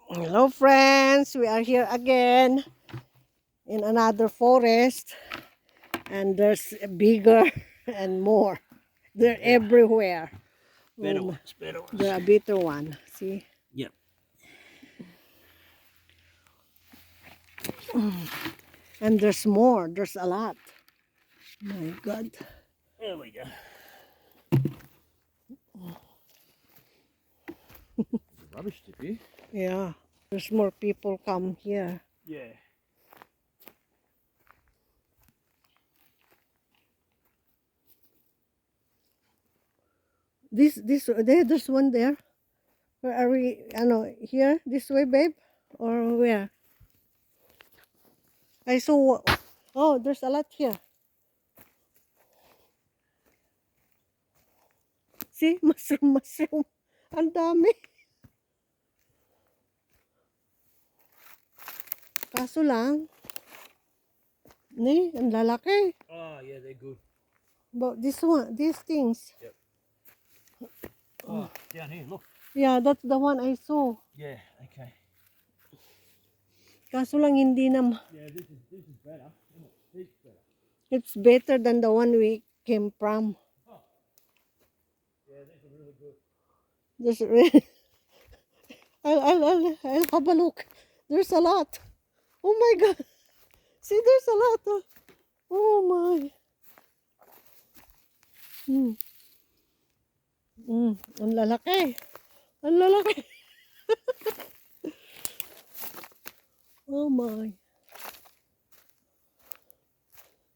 Hello friends, we are here again in another forest and there's bigger and more. They're everywhere. Better ones, better ones. They're a bitter one. See? Yep. And there's more. There's a lot. My God. There we go. Rubbish tip here. Yeah. There's more people come here. Yeah. There's one there. Where are we? Here? This way, babe? Or where? I saw. Oh, there's a lot here. See? Mushroom. Ang dami. Kaso lang, ang lalaki. Oh, yeah, they're good. But this one, these things. Yep. Oh, down here, look. Yeah, that's the one I saw. Yeah, okay. Kaso lang hindi na, Yeah, this is better. It's better. it's better than the one we came from. Yeah, these are really good. There's really, I'll have a look. There's a lot. Oh my God. See, there's a lot. Oh my. Ang lalaki. Ang lalaki. Oh my.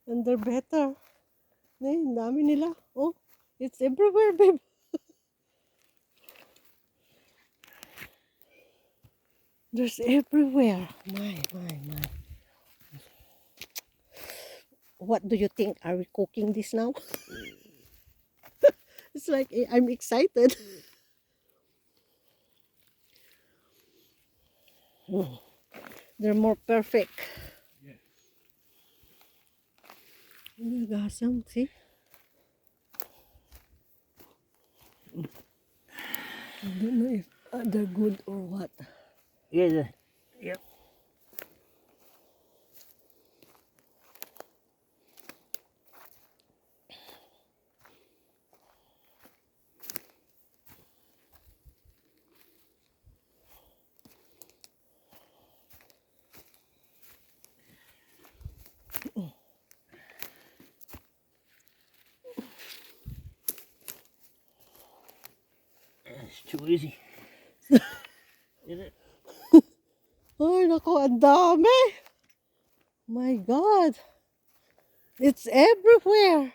And they're better. Ang dami nila. Oh, it's everywhere, babe. There's everywhere. My. What do you think? Are we cooking this now? It's like I'm excited. They're more perfect. Yeah. Oh my gosh, see? I don't know if they're good or what. Yeah, yep. It's too easy. Is it? Ay, nako, ang dami. My God. It's everywhere.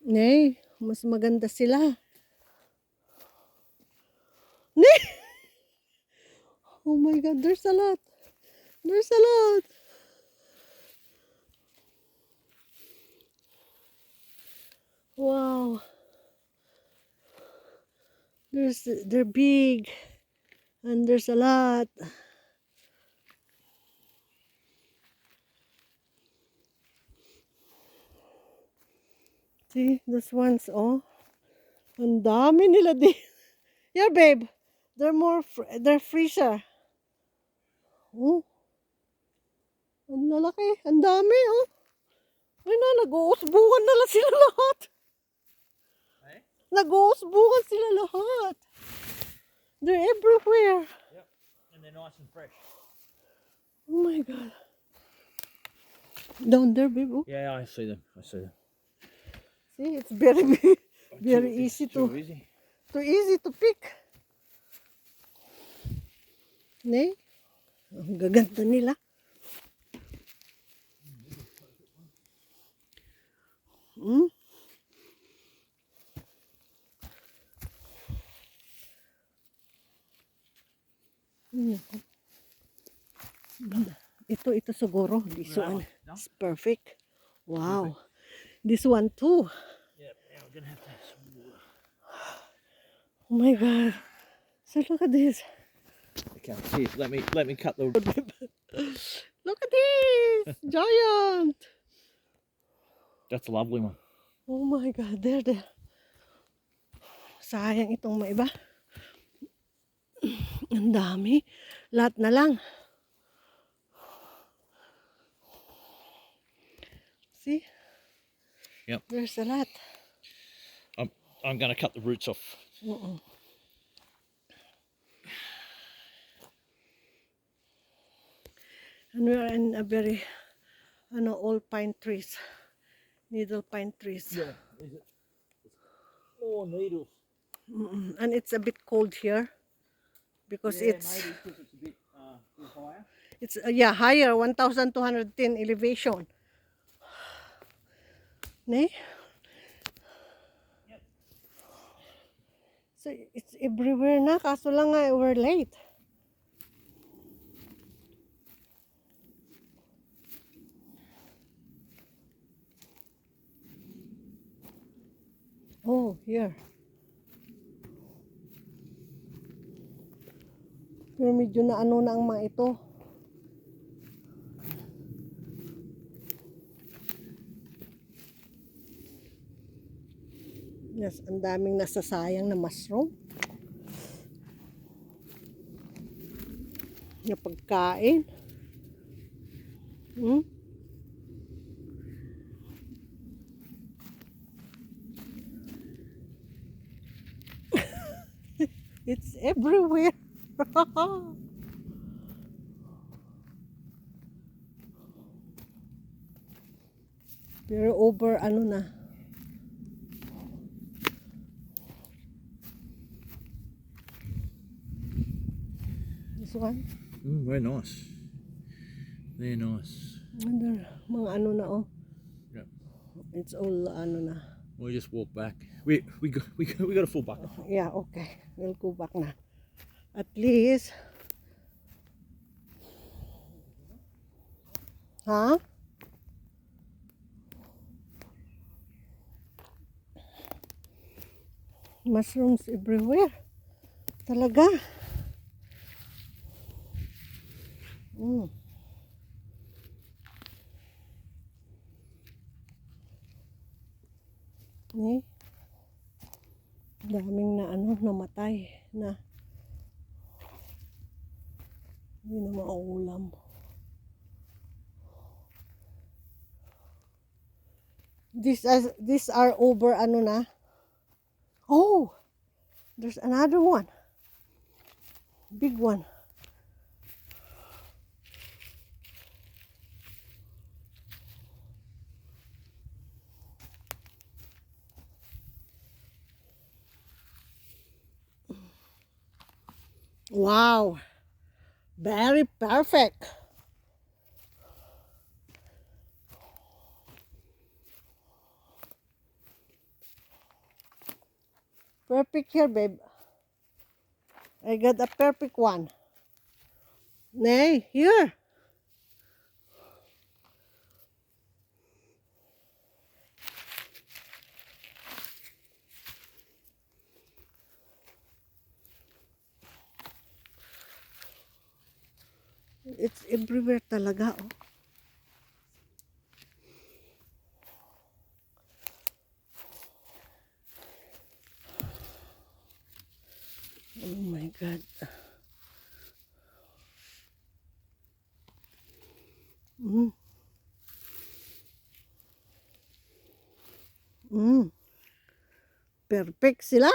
Nay, mas maganda sila. Nay! Oh my God, there's a lot. There's a lot. Wow. They're big. And there's a lot. See, those ones, oh. Ang dami nila din. Yeah, babe. They're fresher. Oh. Ang lalaki. Ang dami, oh. Ay na, nag-uusbukan na lang sila lahat. Hey? Nag-uusbukan sila lahat. They're everywhere. Yep. And they're nice and fresh. Oh my God. Down there, babe. Oh. Yeah, I see them. See, it's very, very easy Too to, easy. too easy to pick. Nay, ang gaganda nila. Ito siguro. This one is perfect. Wow. This one too. Yep. Now we're gonna have to have some water. Oh my God. So look at this. Okay, here, let me cut the. Look at this! Giant! That's a lovely one. Oh my God, there. Sayang itong may iba. Ang dami. Lahat na lang. See? Yep. There's a lot. I'm going to cut the roots off. And we are in a very, all pine trees. Needle pine trees. Yeah. More needles. And it's a bit cold here. Because Maybe because it's a bit higher. it's higher, 1,210 elevation. Ne? Yep. So it's everywhere na, kaso lang nga we're late. Oh, here. Pero medyo na ano na ang mga ito. Yes, ang daming nasasayang na mushroom. Na pagkain. It's everywhere. Pero over ano na. This one. Very nice. They're nice. Under, mga ano na oh. Yep. It's all ano na. We just walk back. We got a full bucket. Yeah, okay. We'll go back na. At least. Huh? Mushrooms everywhere. Talaga. Eh, daming na namatay na. Hindi na mauulam. These are over na. Oh, there's another one. Big one. Wow. Very perfect. Perfect here, babe. I got a perfect one. Nay, here. It's everywhere talaga, oh. Oh my God. Perfect sila.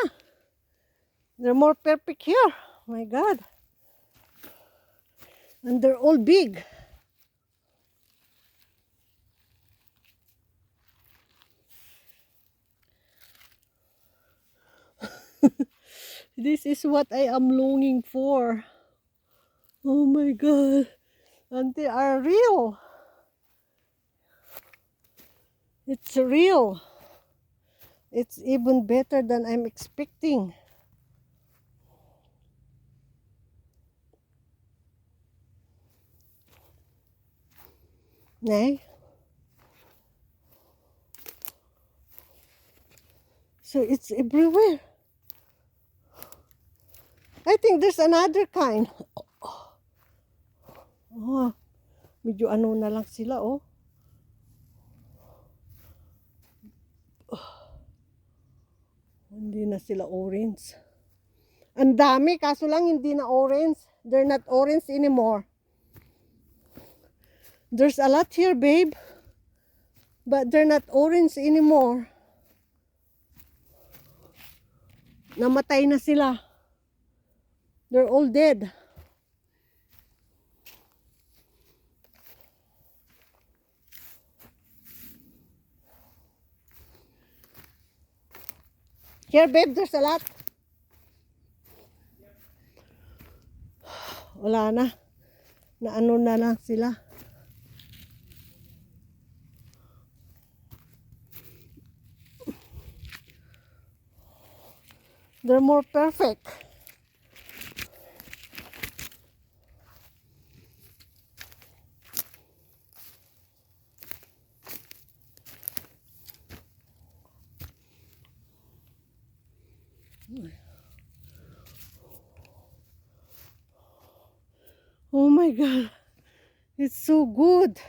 They're more perfect here. My God. And they're all big. This is what I am longing for. Oh my God. And they are real. It's real. It's even better than I'm expecting. Nay? So it's everywhere. I think there's another kind. Oh, Medyo ano na lang sila, oh. Hindi na sila orange. Ang dami, kaso lang hindi na orange. They're not orange anymore. There's a lot here, babe. But they're not orange anymore. Namatay na sila. They're all dead. Here, babe, there's a lot. Wala na. Naano na lang sila. They're more perfect. Oh my God. It's so good.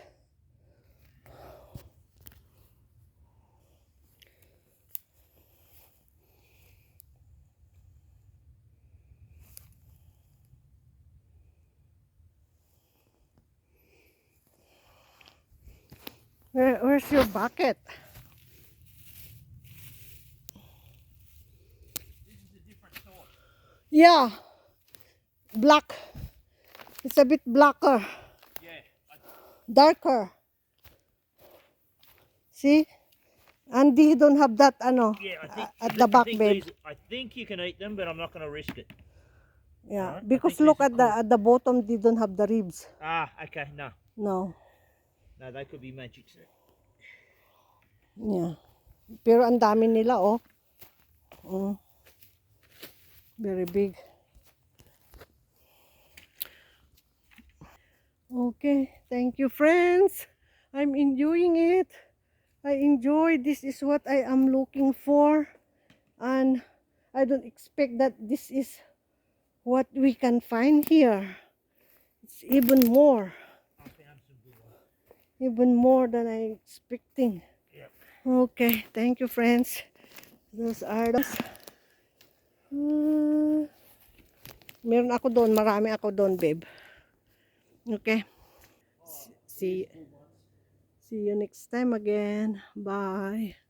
Where's your bucket? This is a different sort. Yeah. Black. It's a bit blacker. Yeah. Darker. See? Andy don't have that Yeah, I think at the back, babe. I think you can eat them, but I'm not going to risk it. Yeah, Alright, I because think look these are at the bottom, they don't have the ribs. Ah, okay. No, No. no, they could be magic. Yeah. Pero ang dami nila, oh. Very big. Okay, thank you, friends. I'm enjoying it. I enjoy. This is what I am looking for. And I don't expect that this is what we can find here. It's even more. I found some good ones. Even more than I expecting. Yep. Okay, thank you, friends. Those are those. Meron ako doon. Marami ako doon, babe. Okay. See you next time again. Bye.